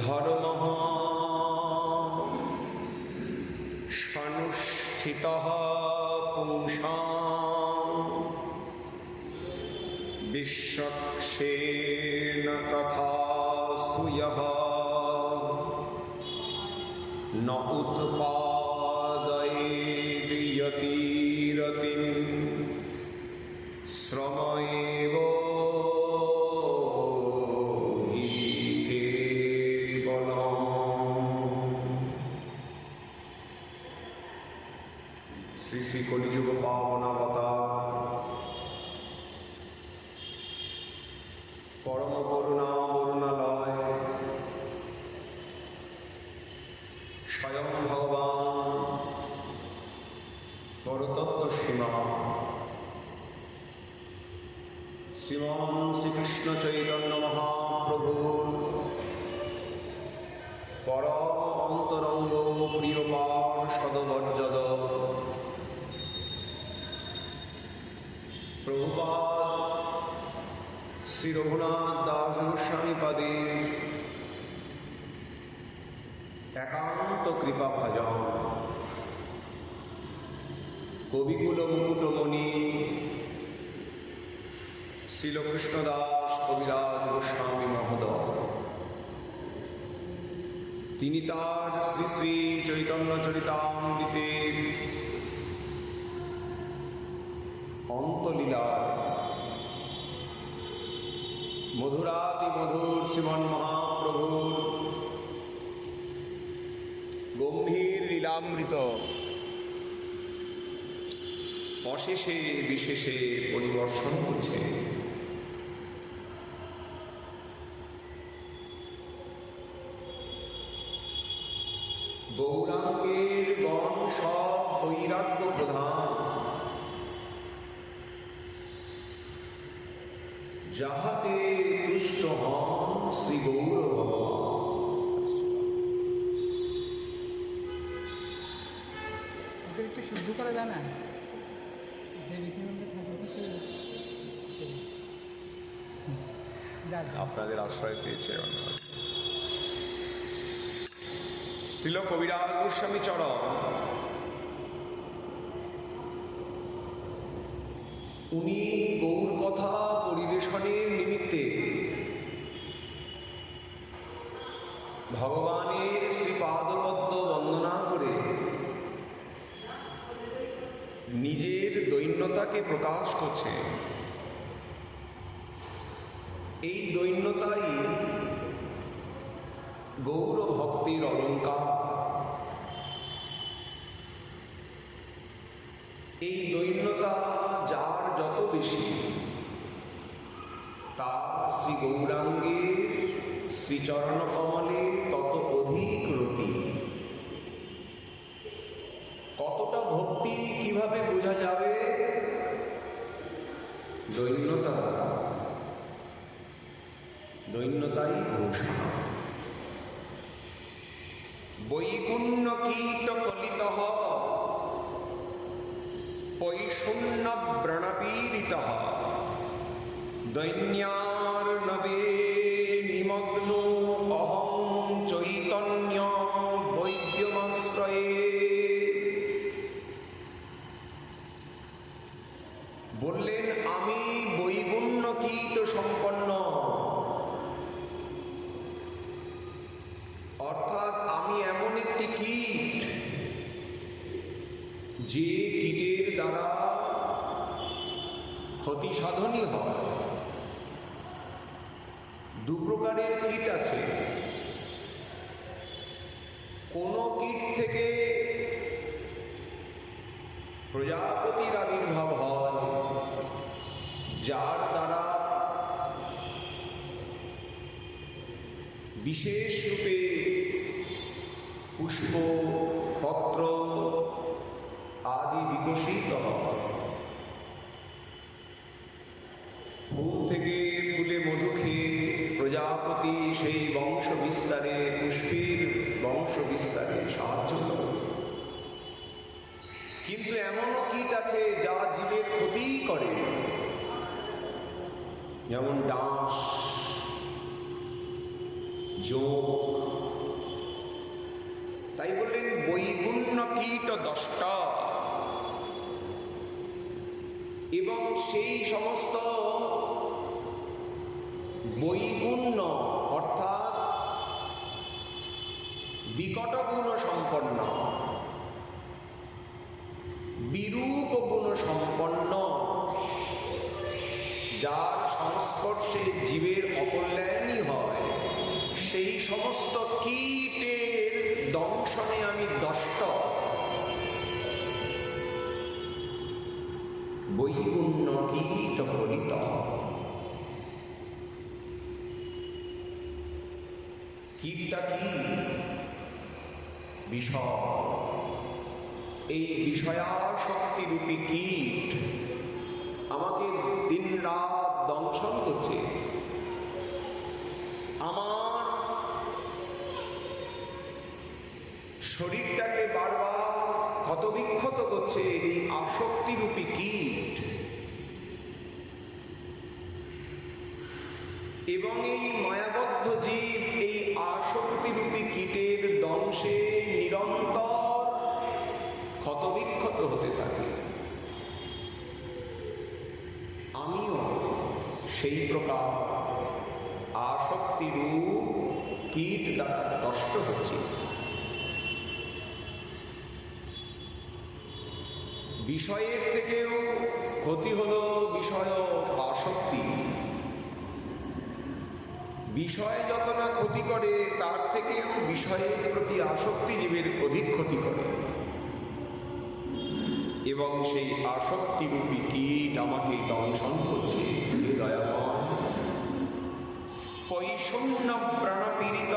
ধর্মঃ সনুষ্ঠিতঃ পুংসাং বিশ্বক্ষেণ তথা সুয়ঃ ন উৎপাদয়েৎ যতিরতিং শ্রমএব হি কেবলম। শ্রী শ্রী কলিযুগ পাবনাবতার পরম করুণা বরুণালয় স্বয়ং ভগবান পরতত্ত্ব সীমা শ্রীমান শ্রীকৃষ্ণ চৈতন্য মহাপ্রভুর পরম অন্তরঙ্গ প্রিয়পার সদবর্জদ প্রভুপাদ শ্রী রঘুনাথ দাস গোস্বামী পাদে একান্ত কৃপা ভাজন কবিকুল মুকুটমণি শ্রীল কৃষ্ণদাস কবিরাজ গোস্বামী মহোদয়, তিনি তার শ্রী শ্রী চৈতন্য চরিতামৃতের অন্তলীলায় মধুরাতি মধুর শ্রীমন মহাপ্রভুর গম্ভীর লীলামৃত অশেষে বিশেষে পরিবর্ষণ করছে। গৌরাঙ্গের গণ সব বৈরাগ্য প্রধান, যাহাতে তুষ্ট হন শ্রী গৌর ভগবান। একটু শুদ্ধ করা যায় না? আপনাদের আশ্রয় পেয়েছে শ্রীল কবিরাজ গোস্বামী চরণ। উনি গৌর কথা পরিবেশনের নিমিত্তে ভগবানের শ্রীপাদপদ্ম বন্দনা করে নিজের দৈন্যতাকে প্রকাশ করছে। এই দৈন্যতাই গৌর ভক্তির অলঙ্কার। এই দৈন্যতা যার যত বেশি, তার শ্রী গৌরাঙ্গের শ্রীচরণ কমলে তত অধিক রতি। কতটা ভক্তি কিভাবে বোঝা যাবে? দৈন্যতা দ্বারা। দৈন্যতাই ভূষণ। বৈগুণ্য কীট কলিতঃ পৈশূন্য ব্রণপীড়িতঃ দৈন্যার্ণবে নিমগ্ন অহং চৈতন্য বৈদ্যমাশ্রয়ে। বললেন, আমি বৈগুণ্য কীট সম্পন্ন, অর্থাৎ আমি এমন একটি কীট যে কীটের দ্বারা ক্ষতি সাধনই হয়। দু প্রকারের কীট আছে। কোন কীট থেকে প্রজাপতির আবির্ভাব হয়, যার দ্বারা বিশেষ রূপে পুষ্প পত্র আদি বিকশিত হয়। ফুল থেকে ফুলে মধু খেয়ে প্রজাপতি সেই বংশ বিস্তারে, পুষ্পের বংশ বিস্তারে সাহায্য করে। কিন্তু এমনও কীট আছে যা জীবের ক্ষতি করে, যেমন ডাঁশ, যোগ। তাই বললেন বৈগুণ্য কীট দষ্টা, এবং সেই সমস্ত বৈগুণ্য অর্থাৎ বিকট গুণ সম্পন্ন, বিরূপ গুণ সম্পন্ন, যার সংস্পর্শে জীবের অকল্যাণই হয়, সেই সমস্ত কীটের দংশনে আমি দষ্ট। বৈগুণ্য কীট ফলিত। কীটটা কি? বিষয়। এই বিষয়াসক্তিরূপী কীট আমাকে দিন রাত দংশন করছে। আমার শরীরটাকে বারবার ক্ষতবিক্ষত করছে এই আসক্তিরূপী কীট। এবং এই মায়াবদ্ধ জীব এই আসক্তিরূপী কীটের দংশে নিরন্তর ক্ষতবিক্ষত হতে থাকে। আমিও সেই প্রকার আসক্তিরূপ কীট দ্বারা দষ্ট হচ্ছি। বিষয়ের থেকেও ক্ষতি হলো বিষয় আসক্তি। বিষয় যত না ক্ষতি করে, তার থেকেও বিষয়ের প্রতি আসক্তি জীবের অধিক ক্ষতি করে। এবং সেই আসক্তিরূপী কীট আমাকে দংশন করছে। দয়াময় পৈশূন্য প্রাণপীড়িত,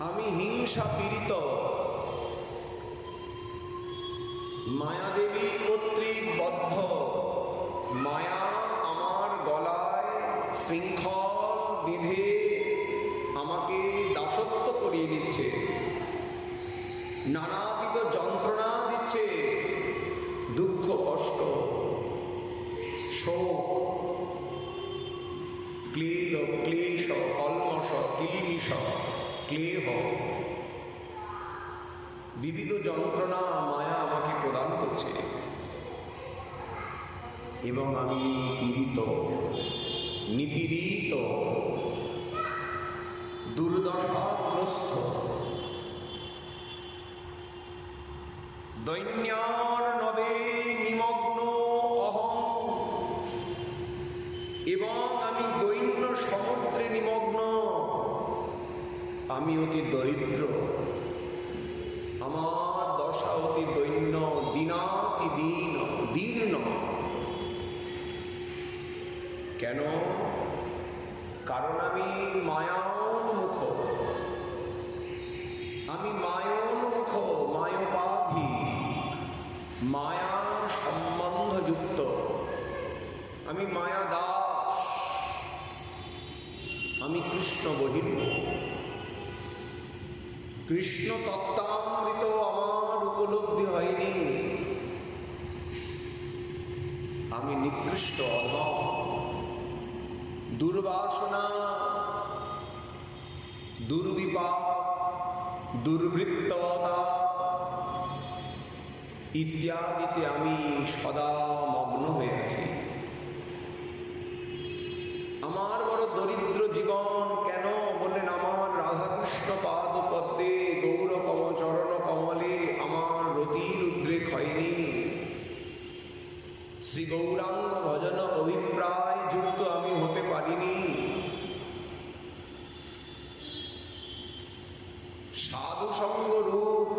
আমি হিংসা পীড়িত। মায়াদেবী কর্তৃক বদ্ধ। মায়া আমার গলায় শৃঙ্খল বিধে আমাকে দাসত্ব করিয়ে দিচ্ছে, নানাবিধ যন্ত্রণা দিচ্ছে, দুঃখ, কষ্ট, শোক, ক্লেদ, ক্লেশ, কলমশ, কিলমিষ, ক্লেহ, বিবিধ যন্ত্রণা মায়া আমাকে প্রদান করছে। এবং আমি পীড়িত, নিপীড়িত, দুর্দশাগ্রস্ত। দৈন্যার্ণবে নিমগ্ন অহং, এবং আমি দৈন্য সমুদ্রে নিমগ্ন। আমি অতি দরিদ্র, আমার দশা অতি দৈন্য, দীনাতি দীন, দীর্ণ। কেন? কারণ আমি মায়োন্মুখ। আমি মায়োন্মুখ, মায়োপাধি, মায়া সম্বন্ধযুক্ত। আমি মায়া দাস, আমি কৃষ্ণ বহির্মুখ। কৃষ্ণ তত্ত্বামৃত আমার উপলব্ধি হয়নি। আমি নিকৃষ্ট, অধম, দুর্বাসনা, দুর্বিপাক, দুর্বৃত্ততা ইত্যাদিতে আমি সদা মগ্ন হয়ে আছি। আমার বড় দরিদ্র জীবন। কেন বললেন? আমার রাধাকৃষ্ণ পাদ পদ্মে গৌর চরণ কমলে আমার রতির উদ্রেক হয়নি। শ্রী গৌরাঙ্গ ভজন অভিপ্রায় যুক্ত আমি হতে পারিনি। সাধু সঙ্গ রূপ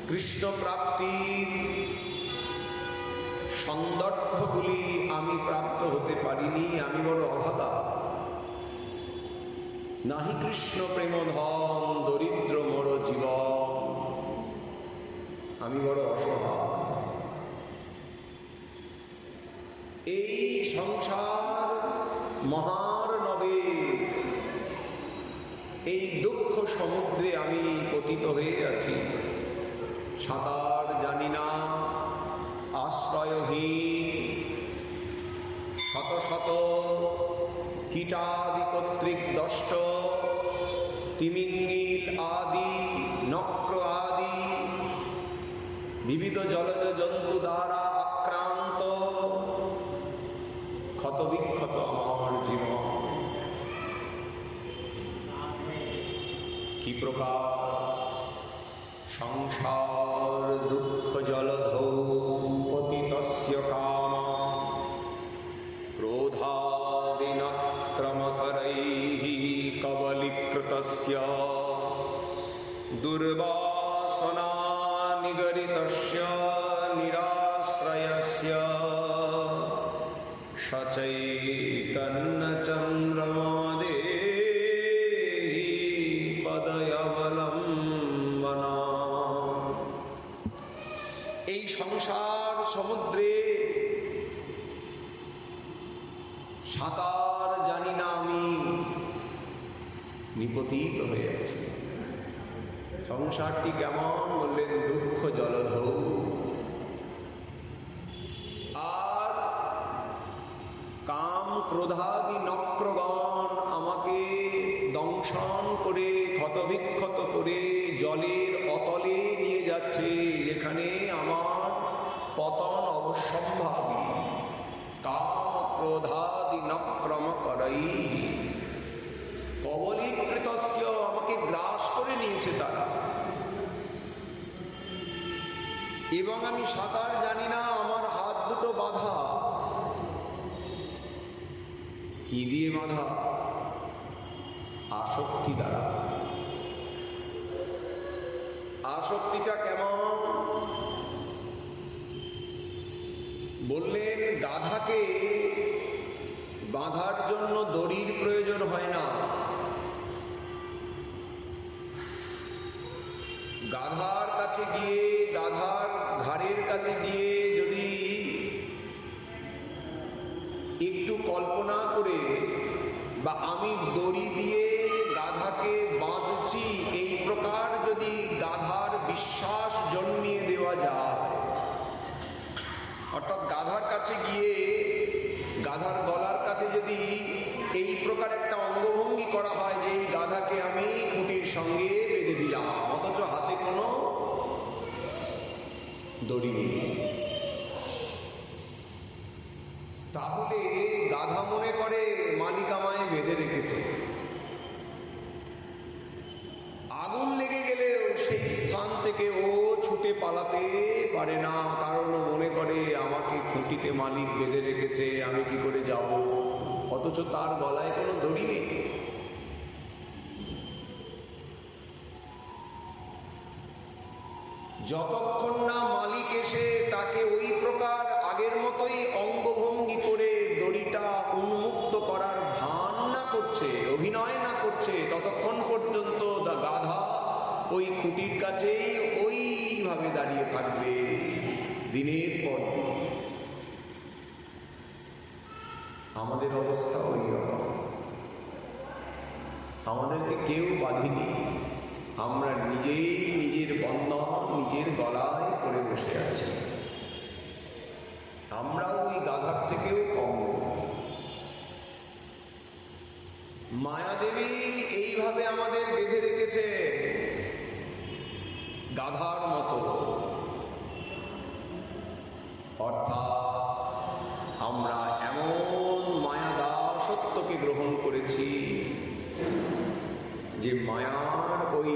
কৃষ্ণ প্রাপ্তির সন্দর্ভগুলি আমি প্রাপ্ত হতে পারিনি। আমি বড় অভাগা। নাহি কৃষ্ণ প্রেম ধন, দরিদ্র মোর জীবন। আমি বড় অসহায়। এই সংসার মহার্ণবে, এই দুঃখ সমুদ্রে আমি পতিত হয়ে আছি। সাঁতার জানি না, আশ্রয়হীন, শত শত কীটাদি কর্তৃক দষ্ট তিমিঙ্গিল আদি নক্র আদি বিবিধ জলজ জন্তু দ্বারা আক্রান্ত ক্ষতবিক্ষত আমার জীবন। কি প্রকার সংসার দুঃখ জলধৌ পতিতস্য কামা ক্রোধাদিনক্রমকরৈঃ কবলীকৃতস্য দুর্বাসনা নিগরিতস্য নিরাশ্রয়স্য সচৈতন্য চন্দ্রমা দেহি পদয়বলম্বনা। এই সংসার সমুদ্রে সাঁতার জানি না আমি, নিপতিত হয়ে আছি। সংসারটি কেমন বললেন? দুঃখ জলধৌ। আর কাম ক্রোধাদি নক্রগণ আমাকে দংশন করে ক্ষতবিক্ষত করে জলের অতলে নিয়ে যাচ্ছে, যেখানে আমার পতন অবশ্যম্ভাবী। কাম ক্রোধাদি নক্রম করাই কবলীকৃতস্য, আমাকে গ্রাস করে নিয়েছে তারা। এবং আমি সাঁতার জানি না, আমার হাত দুটো বাঁধা। কি দিয়ে বাঁধা? আসক্তি দ্বারা। আসক্তিটা কেমন বললেন? গাধাকে বাঁধার জন্য দড়ির প্রয়োজন হয় না। গাধার কাছে গিয়ে, গাধার ঘাড়ের কাছে গিয়ে যদি একটু কল্পনা করে, বা আমি দড়ি দিয়ে গাধাকে বাঁধছি, এই প্রকার যদি গাধার বিশ্বাস জন্মিয়ে দেওয়া যায়, অর্থাৎ গাধার কাছে গিয়ে গাধার গলার কাছে যদি এই প্রকার একটা অঙ্গভঙ্গি করা হয় যে এই গাধাকে আমি খুঁটির সঙ্গে বেঁধে দিলাম, অথচ হাতে কোনো দড়ি নেই, তাহলে গাধা মনে করে মালিক আমায় বেঁধে রেখেছে। আগুন লেগে গেলেও সেই স্থান থেকে ও ছুটে পালাতে পারে না, কারণ ও মনে করে আমাকে খুঁটিতে মালিক বেঁধে রেখেছে, আমি কি করে যাব, অথচ তার গলায় কোনো দড়ি নেই। যতক্ষণ না মালিক এসে তাকে ওই প্রকার আগের মতোই অঙ্গভঙ্গি করে দড়িটা উন্মুক্ত করার ভান না করছে, অভিনয় না করছে, ততক্ষণ পর্যন্ত গাধা ওই খুঁটির কাছেই ওইভাবে দাঁড়িয়ে থাকবে দিনের পর দিন। আমাদের অবস্থা ওই রকম। আমাদেরকে কেউ বাঁধেনি, আমরা নিজেই নিজের বন্ধন নিজের গলায় করে বসে আছি। আমরাও ওই গাধার থেকেও কম। মায়াদেবী এইভাবে আমাদের বেঁধে রেখেছে গাধার মতো, অর্থাৎ আমরা এমন মায়াদাসত্বকে গ্রহণ করেছি যে মায়ার ওই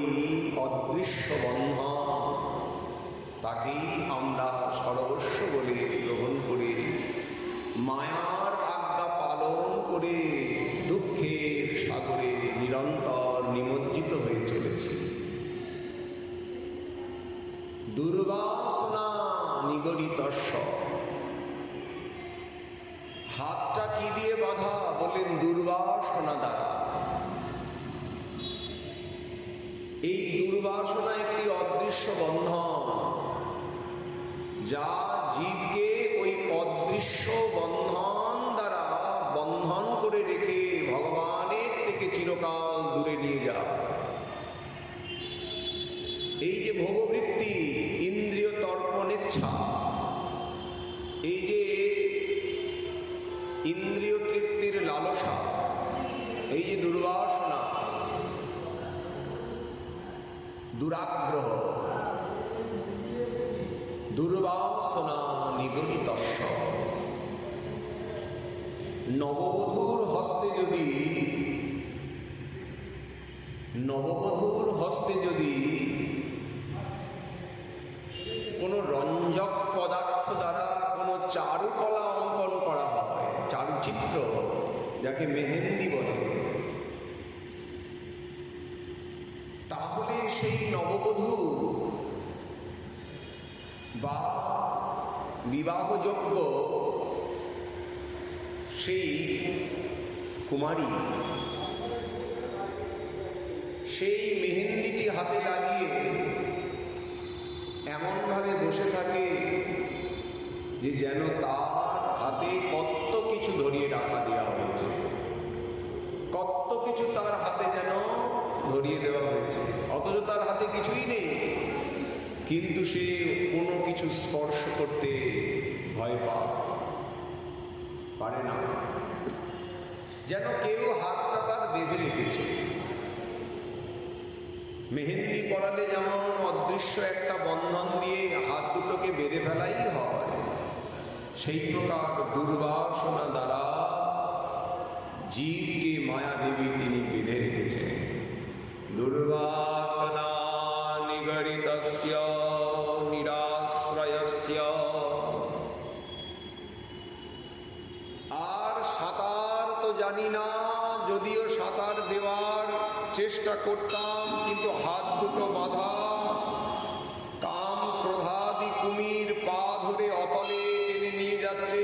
অদৃশ্য বন্ধন, তাকেই আমরা সর্বস্ব বলে গ্রহণ করে মায়ার আজ্ঞা পালন করে দুঃখের সাগরে নিরন্তর নিমজ্জিত হয়ে চলেছি। দুর্বাসনা নিগড়িতস্য। হাতটা কি দিয়ে বাঁধা? বললেন দুর্বাসনা দ্বারা। এই দুর্বাসনা একটি অদৃশ্য বন্ধন, যা জীবকে ওই অদৃশ্য বন্ধন দ্বারা বন্ধন করে রেখে ভগবানের থেকে চিরকাল দূরে নিয়ে যায়। এই যে ভোগবৃত্তি, ইন্দ্রিয় তর্পণেচ্ছা, এই যে ইন্দ্রিয় তৃপ্তির লালসা, এই যে দুর্বাসনা, দুরাগ্রহ, দুর্বাসনা নিগলিতস্য। নববধূর হস্তে যদি কোনো রঞ্জক পদার্থ দ্বারা কোনো চারুকলা অঙ্কন করা হয়, চারুচিত্র, যাকে মেহেন্দি বলে, তাহলে সেই নববধূ বা বিবাহযোগ্য সেই কুমারী সেই মেহেন্দিটি হাতে লাগিয়ে এমনভাবে বসে থাকে যে যেন তার হাতে কত কিছু ধরিয়ে রাখা দেওয়া হয়েছে, কত কিছু তার হাতে যেন ধরিয়ে দেওয়া হয়েছে, অথচ তার হাতে কিছুই নেই, কিন্তু সে কোনো কিছু স্পর্শ করতে ভয় পারে না, যেন কেউ হাতটা তার বেঁধে রেখেছে। মেহেন্দি পরালে যেমন অদৃশ্য একটা বন্ধন দিয়ে হাত দুটোকে বেঁধে ফেলাই হয়, সেই প্রকার দুর্বাসনা দ্বারা জীবকে মায়া দেবী তিনি বেঁধে রেখেছেন। দুর্বাসনা নিগরিতস্য নিরাশ্রয়স্য। আর সাঁতার তো জানি না, যদিও সাঁতার দেওয়ার চেষ্টা করতাম, কিন্তু হাত দুটো বাঁধা, কাম ক্রোধাদি কুমির পা ধরে অতলে টেনে নিয়ে যাচ্ছে।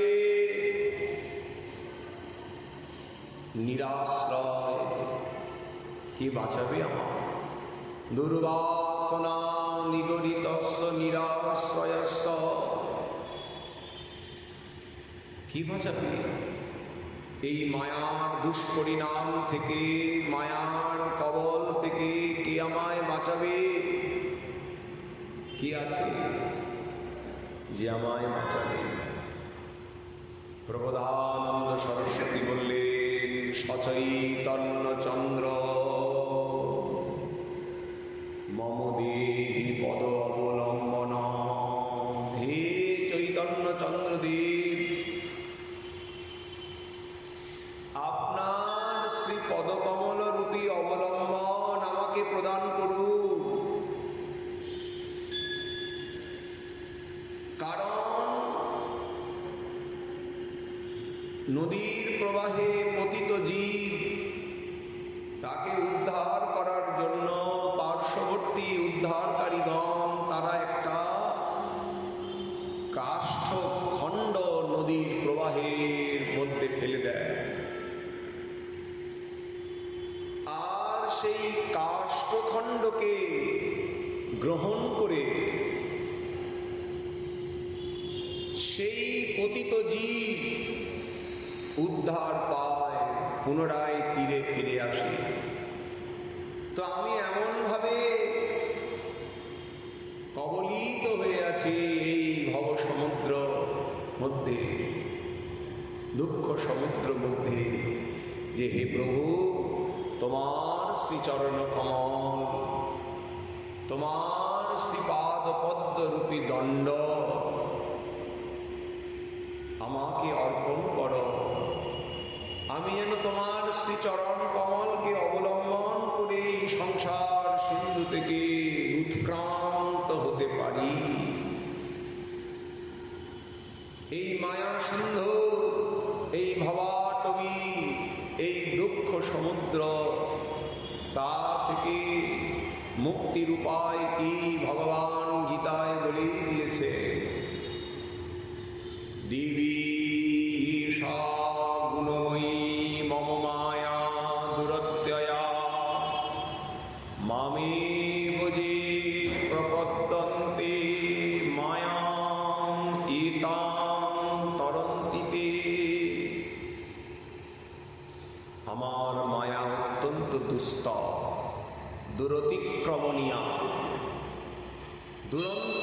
নিরাশ্রয়, কি বাঁচাবে আমার? দুর্বাসনা নিগরিতস্য নিরাশ্রয়স্য, কি বাঁচাবে? এই মায়ার দুষ্পরিণাম থেকে, মায়ার কবল থেকে কে আমায় বাঁচাবে? কি আছে যে আমায় বাঁচাবে? প্রবোধানন্দ সরস্বতী বললেন, সচৈতন্য চন্দ্র মম দেহি পদ অবলম্বন। হে চৈতন্য চন্দ্রদেব, আপনার শ্রী পদকমল রূপী অবলম্বন আমাকে প্রদান করুন। কারণ নদীর প্রবাহে পতিত জীব, তাকে উদ্ধার করার জন্য পার্শ্ববর্তী উদ্ধারকারীগণ তারা একটা কাষ্ঠ খণ্ড নদীর প্রবাহের মধ্যে ফেলে দেয়, আর সেই কাষ্ঠখণ্ডকে গ্রহণ করে সেই পতিত জীব উদ্ধার পায়, পুনরায় তীরে ফিরে আসে। তো আমি এমনভাবে কবলিত হয়ে আছি এই ভব সমুদ্র মধ্যে, দুঃখ সমুদ্র মধ্যে, যে হে প্রভু, তোমার শ্রীচরণ কমল, তোমার শ্রীপাদ পদ্ম রূপী দণ্ড আমাকে অর্পণ করো। আমি যেন তোমার শ্রীচরণ কমলকে অবলম্বন করে এই সংসার সিন্ধু থেকে উৎক্রান্ত হতে পারি। এই মায়া সিন্ধু, এই ভবাটবী, এই দুঃখ সমুদ্র, তা থেকে মুক্তির উপায় কি ভগবান গীতায় বলে দিয়েছে। দিবি ঈশা গুণময়ী মম মায়া দুরত্যয়া মামেব যে প্রপদ্যন্তে মায়াম ইতাম তরন্তিতে। আমার মায়া অত্যন্ত দুস্তর, দুরতিক্রমণীয়া, দুরন্ত।